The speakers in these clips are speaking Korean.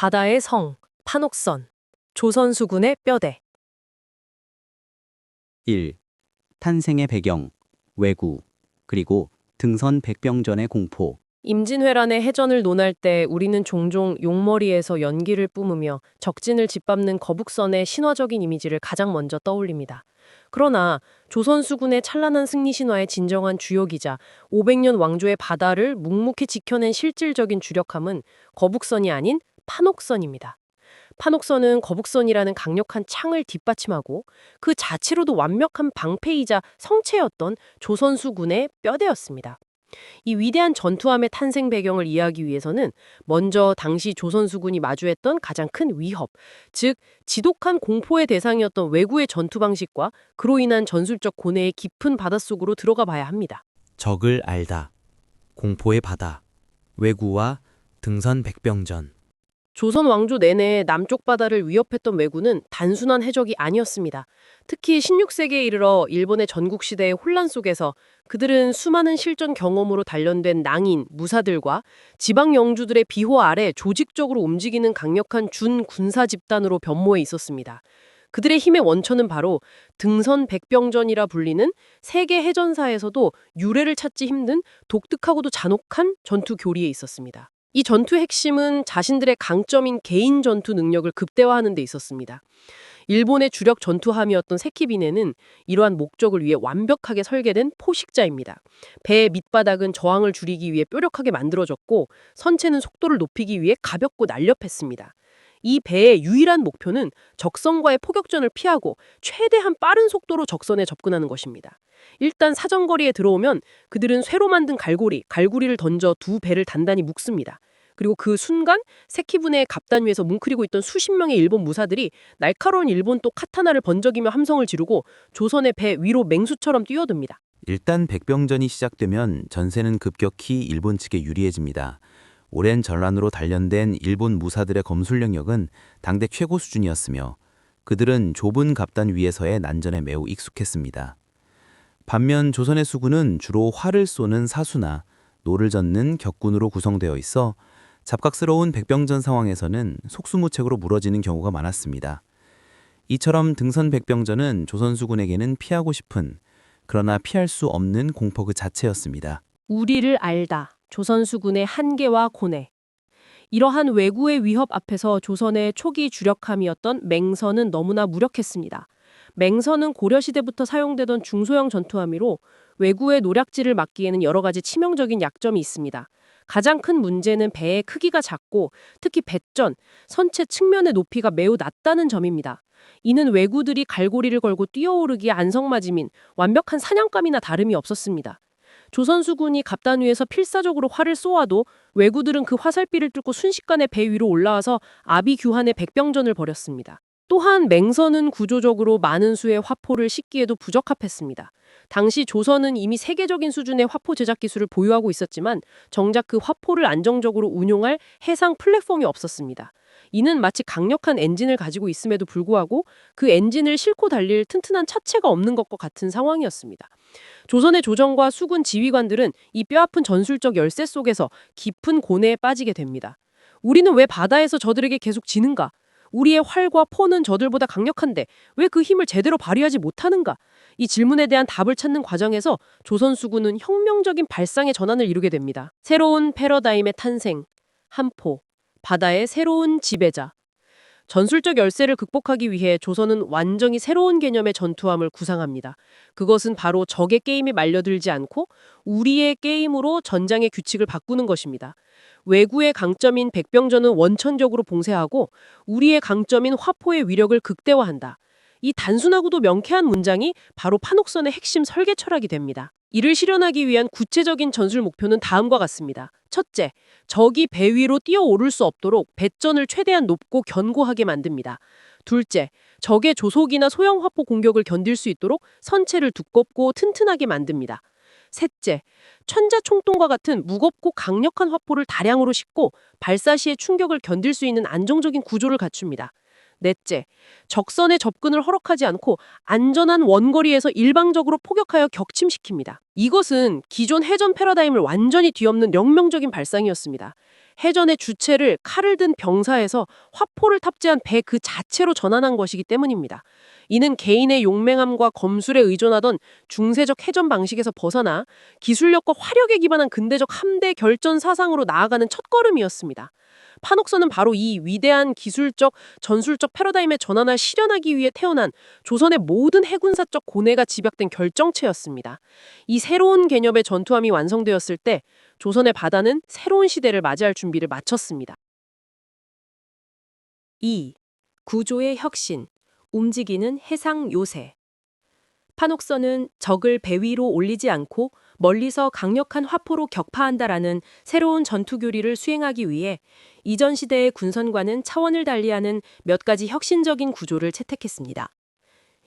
바다의 성, 판옥선, 조선수군의 뼈대. 1. 탄생의 배경, 왜구, 그리고 등선 백병전의 공포. 임진왜란의 해전을 논할 때 우리는 종종 용머리에서 연기를 뿜으며 적진을 짓밟는 거북선의 신화적인 이미지를 가장 먼저 떠올립니다. 그러나 조선수군의 찬란한 승리 신화의 진정한 주역이자 500년 왕조의 바다를 묵묵히 지켜낸 실질적인 주력함은 거북선이 아닌 판옥선입니다. 판옥선은 거북선이라는 강력한 창을 뒷받침하고 그 자체로도 완벽한 방패이자 성체였던 조선수군의 뼈대였습니다. 이 위대한 전투함의 탄생 배경을 이해하기 위해서는 먼저 당시 조선수군이 마주했던 가장 큰 위협, 즉 지독한 공포의 대상이었던 왜구의 전투 방식과 그로 인한 전술적 고뇌의 깊은 바닷속으로 들어가 봐야 합니다. 적을 알다. 공포의 바다. 왜구와 등선 백병전. 조선 왕조 내내 남쪽 바다를 위협했던 왜구는 단순한 해적이 아니었습니다. 특히 16세기에 이르러 일본의 전국시대의 혼란 속에서 그들은 수많은 실전 경험으로 단련된 낭인, 무사들과 지방 영주들의 비호 아래 조직적으로 움직이는 강력한 준 군사 집단으로 변모해 있었습니다. 그들의 힘의 원천은 바로 등선 백병전이라 불리는 세계 해전사에서도 유례를 찾기 힘든 독특하고도 잔혹한 전투 교리에 있었습니다. 이 전투의 핵심은 자신들의 강점인 개인 전투 능력을 극대화하는 데 있었습니다. 일본의 주력 전투함이었던 세키비네는 이러한 목적을 위해 완벽하게 설계된 포식자입니다. 배의 밑바닥은 저항을 줄이기 위해 뾰족하게 만들어졌고 선체는 속도를 높이기 위해 가볍고 날렵했습니다. 이 배의 유일한 목표는 적선과의 포격전을 피하고 최대한 빠른 속도로 적선에 접근하는 것입니다. 일단 사정거리에 들어오면 그들은 쇠로 만든 갈고리를 던져 두 배를 단단히 묶습니다. 그리고 그 순간 세키분의 갑단 위에서 뭉클이고 있던 수십 명의 일본 무사들이 날카로운 일본도 카타나를 번쩍이며 함성을 지르고 조선의 배 위로 맹수처럼 뛰어듭니다. 일단 백병전이 시작되면 전세는 급격히 일본 측에 유리해집니다. 오랜 전란으로 단련된 일본 무사들의 검술 능력은 당대 최고 수준이었으며 그들은 좁은 갑단 위에서의 난전에 매우 익숙했습니다. 반면 조선의 수군은 주로 활을 쏘는 사수나 노를 젓는 격군으로 구성되어 있어 잡각스러운 백병전 상황에서는 속수무책으로 무너지는 경우가 많았습니다. 이처럼 등선 백병전은 조선 수군에게는 피하고 싶은 그러나 피할 수 없는 공포 그 자체였습니다. 우리를 알다. 조선수군의 한계와 고뇌. 이러한 왜구의 위협 앞에서 조선의 초기 주력함이었던 맹선은 너무나 무력했습니다. 맹선은 고려시대부터 사용되던 중소형 전투함이로 왜구의 노략질을 막기에는 여러 가지 치명적인 약점이 있습니다. 가장 큰 문제는 배의 크기가 작고 특히 배전, 선체 측면의 높이가 매우 낮다는 점입니다. 이는 왜구들이 갈고리를 걸고 뛰어오르기에 안성맞이민 완벽한 사냥감이나 다름이 없었습니다. 조선수군이 갑단 위에서 필사적으로 활을 쏘아도 왜구들은 그 화살비를 뚫고 순식간에 배 위로 올라와서 아비규환의 백병전을 벌였습니다. 또한 맹선은 구조적으로 많은 수의 화포를 싣기에도 부적합했습니다. 당시 조선은 이미 세계적인 수준의 화포 제작 기술을 보유하고 있었지만 정작 그 화포를 안정적으로 운용할 해상 플랫폼이 없었습니다. 이는 마치 강력한 엔진을 가지고 있음에도 불구하고 그 엔진을 싣고 달릴 튼튼한 차체가 없는 것과 같은 상황이었습니다. 조선의 조정과 수군 지휘관들은 이 뼈아픈 전술적 열세 속에서 깊은 고뇌에 빠지게 됩니다. 우리는 왜 바다에서 저들에게 계속 지는가? 우리의 활과 포는 저들보다 강력한데 왜 그 힘을 제대로 발휘하지 못하는가? 이 질문에 대한 답을 찾는 과정에서 조선 수군은 혁명적인 발상의 전환을 이루게 됩니다. 새로운 패러다임의 탄생, 한포, 바다의 새로운 지배자. 전술적 열세를 극복하기 위해 조선은 완전히 새로운 개념의 전투함을 구상합니다. 그것은 바로 적의 게임에 말려들지 않고 우리의 게임으로 전장의 규칙을 바꾸는 것입니다. 왜구의 강점인 백병전은 원천적으로 봉쇄하고 우리의 강점인 화포의 위력을 극대화한다. 이 단순하고도 명쾌한 문장이 바로 판옥선의 핵심 설계 철학이 됩니다. 이를 실현하기 위한 구체적인 전술 목표는 다음과 같습니다. 첫째, 적이 배 위로 뛰어오를 수 없도록 배전을 최대한 높고 견고하게 만듭니다. 둘째, 적의 조속이나 소형 화포 공격을 견딜 수 있도록 선체를 두껍고 튼튼하게 만듭니다. 셋째, 천자총통과 같은 무겁고 강력한 화포를 다량으로 싣고 발사 시의 충격을 견딜 수 있는 안정적인 구조를 갖춥니다. 넷째, 적선의 접근을 허락하지 않고 안전한 원거리에서 일방적으로 포격하여 격침시킵니다. 이것은 기존 해전 패러다임을 완전히 뒤엎는 혁명적인 발상이었습니다. 해전의 주체를 칼을 든 병사에서 화포를 탑재한 배 그 자체로 전환한 것이기 때문입니다. 이는 개인의 용맹함과 검술에 의존하던 중세적 해전 방식에서 벗어나 기술력과 화력에 기반한 근대적 함대 결전 사상으로 나아가는 첫걸음이었습니다. 판옥선은 바로 이 위대한 기술적, 전술적 패러다임의 전환을 실현하기 위해 태어난 조선의 모든 해군사적 고뇌가 집약된 결정체였습니다. 이 새로운 개념의 전투함이 완성되었을 때 조선의 바다는 새로운 시대를 맞이할 준비를 마쳤습니다. 2. 구조의 혁신, 움직이는 해상 요새. 판옥선은 적을 배 위로 올리지 않고 멀리서 강력한 화포로 격파한다라는 새로운 전투 교리를 수행하기 위해 이전 시대의 군선과는 차원을 달리하는 몇 가지 혁신적인 구조를 채택했습니다.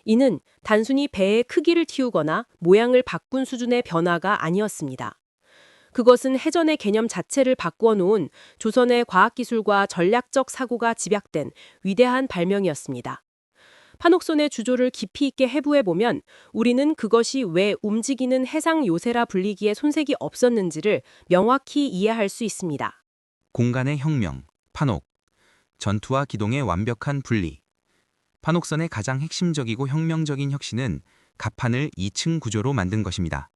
이는 단순히 배의 크기를 틔우거나 모양을 바꾼 수준의 변화가 아니었습니다. 그것은 해전의 개념 자체를 바꾸어 놓은 조선의 과학기술과 전략적 사고가 집약된 위대한 발명이었습니다. 판옥선의 주조를 깊이 있게 해부해보면 우리는 그것이 왜 움직이는 해상 요새라 불리기에 손색이 없었는지를 명확히 이해할 수 있습니다. 공간의 혁명, 판옥. 전투와 기동의 완벽한 분리. 판옥선의 가장 핵심적이고 혁명적인 혁신은 갑판을 2층 구조로 만든 것입니다.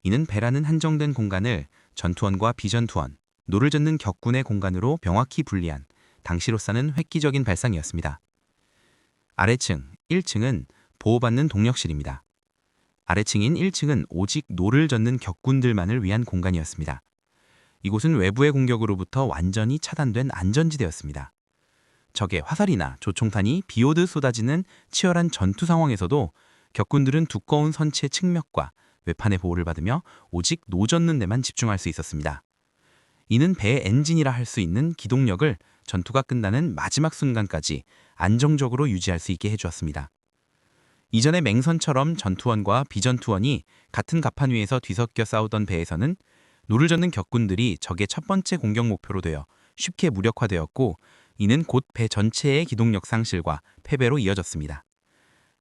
이는 배라는 한정된 공간을 전투원과 비전투원, 노를 젓는 격군의 공간으로 명확히 분리한 당시로서는 획기적인 발상이었습니다. 아래층, 1층은 보호받는 동력실입니다. 아래층인 1층은 오직 노를 젓는 격군들만을 위한 공간이었습니다. 이곳은 외부의 공격으로부터 완전히 차단된 안전지대였습니다. 적의 화살이나 조총탄이 비오듯 쏟아지는 치열한 전투 상황에서도 격군들은 두꺼운 선체 측면과 외판의 보호를 받으며 오직 노 젓는 데만 집중할 수 있었습니다. 이는 배의 엔진이라 할 수 있는 기동력을 전투가 끝나는 마지막 순간까지 안정적으로 유지할 수 있게 해주었습니다. 이전의 맹선처럼 전투원과 비전투원이 같은 갑판 위에서 뒤섞여 싸우던 배에서는 노를 젓는 격군들이 적의 첫 번째 공격 목표로 되어 쉽게 무력화되었고, 이는 곧 배 전체의 기동력 상실과 패배로 이어졌습니다.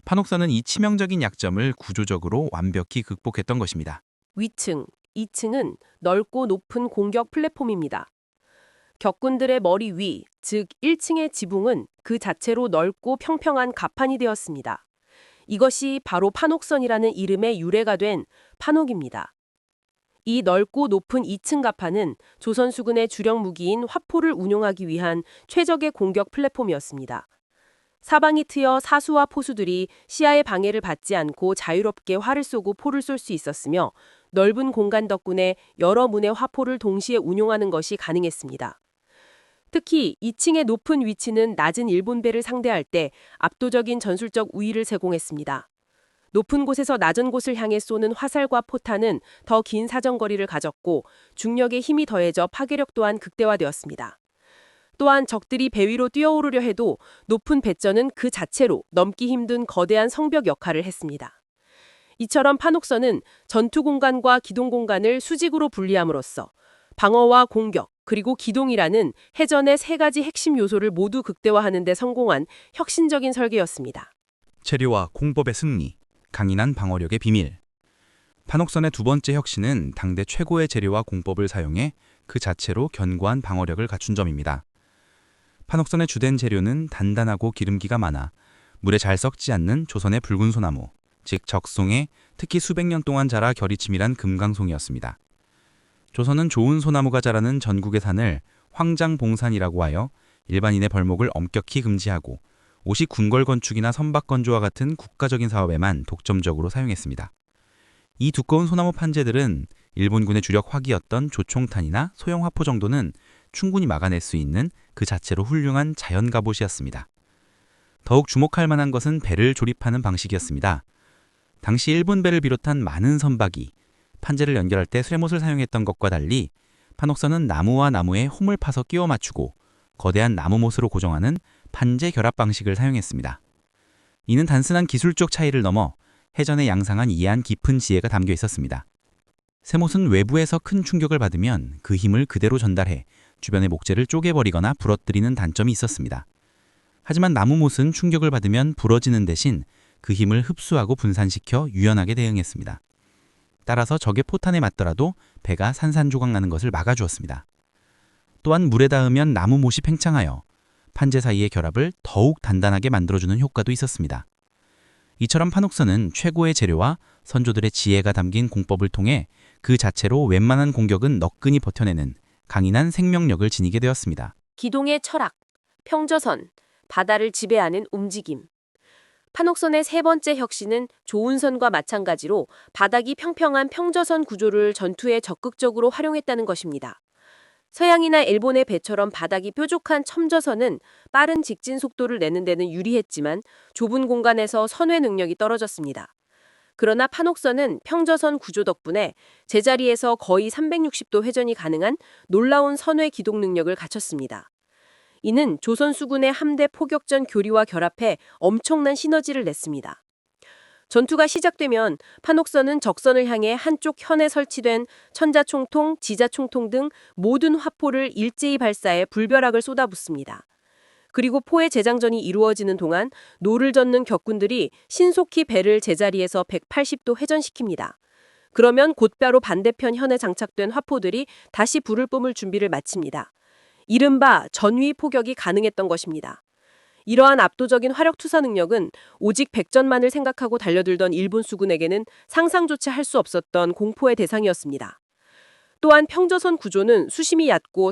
판옥선은 이 치명적인 약점을 구조적으로 완벽히 극복했던 것입니다. 위층, 2층은 넓고 높은 공격 플랫폼입니다. 격군들의 머리 위, 즉 1층의 지붕은 그 자체로 넓고 평평한 갑판이 되었습니다. 이것이 바로 판옥선이라는 이름의 유래가 된 판옥입니다. 이 넓고 높은 2층 갑판은 조선 수군의 주력 무기인 화포를 운용하기 위한 최적의 공격 플랫폼이었습니다. 사방이 트여 사수와 포수들이 시야의 방해를 받지 않고 자유롭게 활을 쏘고 포를 쏠 수 있었으며, 넓은 공간 덕분에 여러 문의 화포를 동시에 운용하는 것이 가능했습니다. 특히 2층의 높은 위치는 낮은 일본배를 상대할 때 압도적인 전술적 우위를 제공했습니다. 높은 곳에서 낮은 곳을 향해 쏘는 화살과 포탄은 더 긴 사정거리를 가졌고, 중력의 힘이 더해져 파괴력 또한 극대화되었습니다. 또한 적들이 배 위로 뛰어오르려 해도 높은 배전은 그 자체로 넘기 힘든 거대한 성벽 역할을 했습니다. 이처럼 판옥선은 전투 공간과 기동 공간을 수직으로 분리함으로써 방어와 공격, 그리고 기동이라는 해전의 세 가지 핵심 요소를 모두 극대화하는 데 성공한 혁신적인 설계였습니다. 체류와 공법의 승리, 강인한 방어력의 비밀. 판옥선의 두 번째 혁신은 당대 최고의 재료와 공법을 사용해 그 자체로 견고한 방어력을 갖춘 점입니다. 판옥선의 주된 재료는 단단하고 기름기가 많아 물에 잘 썩지 않는 조선의 붉은 소나무, 즉 적송에 특히 수백 년 동안 자라 결이 치밀한 금강송이었습니다. 조선은 좋은 소나무가 자라는 전국의 산을 황장봉산이라고 하여 일반인의 벌목을 엄격히 금지하고 오직 궁궐 건축이나 선박 건조와 같은 국가적인 사업에만 독점적으로 사용했습니다. 이 두꺼운 소나무 판재들은 일본군의 주력 화기였던 조총탄이나 소형 화포 정도는 충분히 막아낼 수 있는 그 자체로 훌륭한 자연 갑옷이었습니다. 더욱 주목할 만한 것은 배를 조립하는 방식이었습니다. 당시 일본 배를 비롯한 많은 선박이 판재를 연결할 때 쇠못을 사용했던 것과 달리 판옥선은 나무와 나무에 홈을 파서 끼워 맞추고 거대한 나무못으로 고정하는 판재 결합 방식을 사용했습니다. 이는 단순한 기술적 차이를 넘어 해전의 양상한 이해한 깊은 지혜가 담겨 있었습니다. 쇠못은 외부에서 큰 충격을 받으면 그 힘을 그대로 전달해 주변의 목재를 쪼개버리거나 부러뜨리는 단점이 있었습니다. 하지만 나무못은 충격을 받으면 부러지는 대신 그 힘을 흡수하고 분산시켜 유연하게 대응했습니다. 따라서 적의 포탄에 맞더라도 배가 산산조각 나는 것을 막아주었습니다. 또한 물에 닿으면 나무 못이 팽창하여 판재 사이의 결합을 더욱 단단하게 만들어주는 효과도 있었습니다. 이처럼 판옥선은 최고의 재료와 선조들의 지혜가 담긴 공법을 통해 그 자체로 웬만한 공격은 너끈히 버텨내는 강인한 생명력을 지니게 되었습니다. 기동의 철학, 평저선, 바다를 지배하는 움직임. 판옥선의 세 번째 혁신은 조운선과 마찬가지로 바닥이 평평한 평저선 구조를 전투에 적극적으로 활용했다는 것입니다. 서양이나 일본의 배처럼 바닥이 뾰족한 첨저선은 빠른 직진 속도를 내는 데는 유리했지만 좁은 공간에서 선회 능력이 떨어졌습니다. 그러나 판옥선은 평저선 구조 덕분에 제자리에서 거의 360도 회전이 가능한 놀라운 선회 기동 능력을 갖췄습니다. 이는 조선 수군의 함대 포격전 교리와 결합해 엄청난 시너지를 냈습니다. 전투가 시작되면 판옥선은 적선을 향해 한쪽 현에 설치된 천자총통, 지자총통 등 모든 화포를 일제히 발사해 불벼락을 쏟아붓습니다. 그리고 포의 재장전이 이루어지는 동안 노를 젓는 격군들이 신속히 배를 제자리에서 180도 회전시킵니다. 그러면 곧바로 반대편 현에 장착된 화포들이 다시 불을 뿜을 준비를 마칩니다. 이른바 전위 포격이 가능했던 것입니다. 이러한 압도적인 화력 투사 능력은 오직 백전만을 생각하고 달려들던 일본 수군에게는 상상조차 할 수 없었던 공포의 대상이었습니다. 또한 평저선 구조는 수심이 얕고